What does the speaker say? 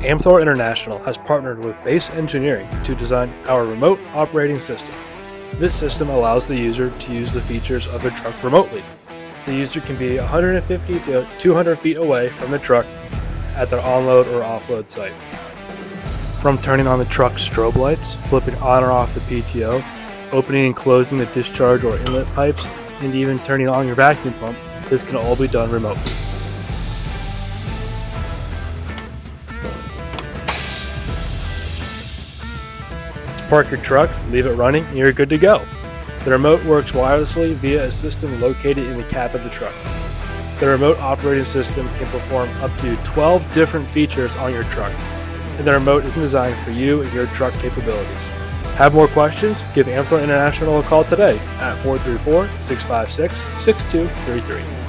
Amthor International has partnered with Base Engineering to design our remote operating system. This system allows the user to use the features of their truck remotely. The user can be 150 to 200 feet away from the truck at their onload or offload site. From turning on the truck's strobe lights, flipping on or off the PTO, opening and closing the discharge or inlet pipes, and even turning on your vacuum pump, this can all be done remotely. Park your truck, leave it running, and you're good to go. The remote works wirelessly via a system located in the cab of the truck. The remote operating system can perform up to 12 different features on your truck, and the remote is designed for you and your truck capabilities. Have more questions? Give Amthor International a call today at 434-656-6233.